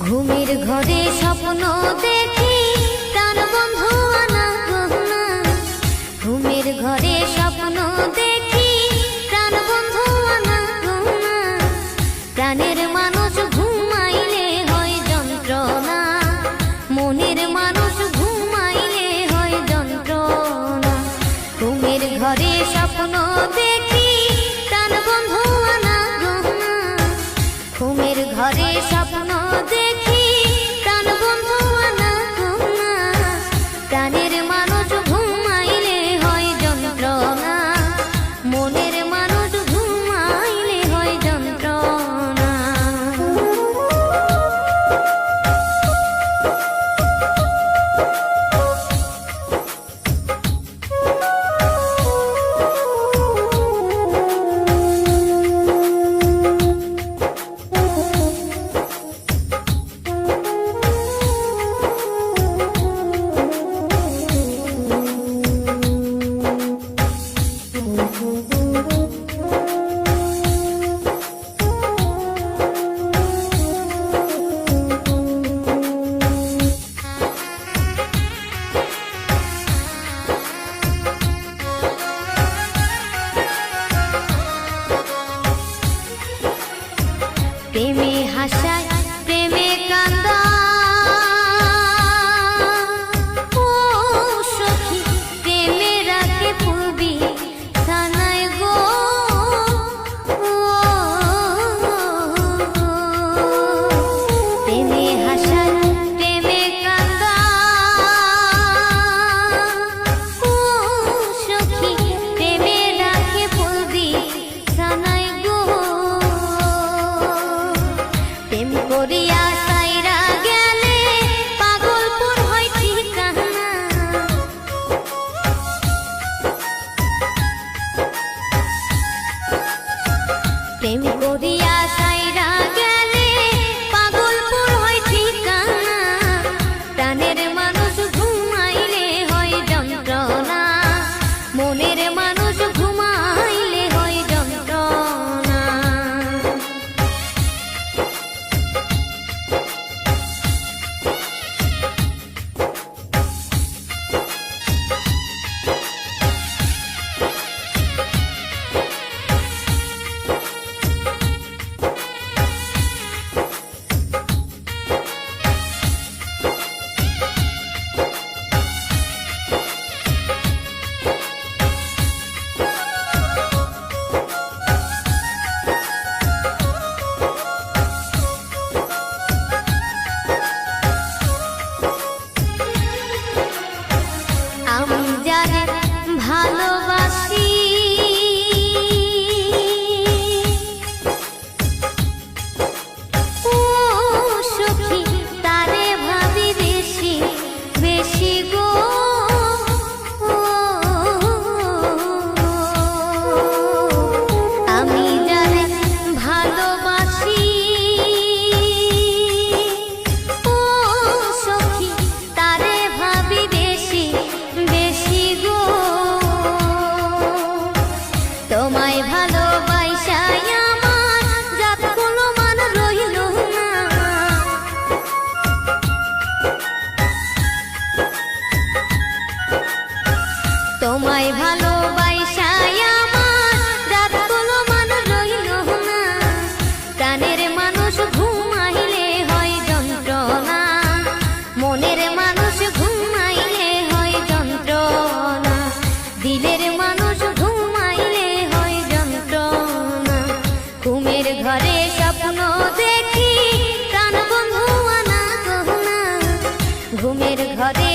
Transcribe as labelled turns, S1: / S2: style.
S1: ঘুমের ঘরে স্বপ্ন দেখি প্রাণ বন্ধু আনা গহনা। ঘুমের ঘরে স্বপ্ন দেখি প্রাণ বন্ধু আনা গহনা। প্রাণের মানুষ ঘুমাইলে হয় যন্ত্রণা, মনের মানুষ ঘুমাইলে হয় যন্ত্রণা। ঘুমের ঘরে স্বপ্ন দেখি প্রাণ বন্ধু আনা গহনা। ঘুমের ঘরে স্বপ্ন দেখি প্রাণ বন্ধু আনা গহনা। প্রাণের মানুষ ঘুমাইলে হয় যন্ত্রণা, মনের মানুষ ঘুমাইলে হয় যন্ত্রণা। প্রেমে হাসায় প্রেমে কান্দা, ও সখী প্রেমে রাখে পূর্বী সানায় গো। প্রেমে হাসায় প্রেমে কান্দা, ও সখী প্রেমে রাখে পূর্বী সানায় গো। প্রেম করিয়া সাইরা গেলে পাগলপুর হয় ঠিকানা। প্রেম করিয়া সাইরা গেলে পাগলপুর হয় ঠিকানা। প্রাণের মানুষ ঘুমাইলে হয় যন্ত্রণা, মনের মানুষ ঘুমাইলে হয় যন্ত্রণা। আমি যারে ভালোবাসি, ও সখী তারে ভাবি বেশি বেশি গো। আমি যারে ভালোবাসি, ও সখী তারে ভাবি বেশি বেশি গো। তোমায় ভালোবাসায় আমার জাত কোনো মান রইল না। তোমায় ভালোবাসায় আমার জাত কোনো মান রইল না। প্রাণের মানুষ ঘুমাইলে হয় যন্ত্রণা, মনের মানুষ ঘুমাইলে হয় যন্ত্রণা। দিলের মানুষ ঘুমাইলে হয় যন্ত্রণা। ঘুমের ঘরে স্বপ্ন দেখি প্রাণ বন্ধু আনা গহনা। ঘুমের ঘরে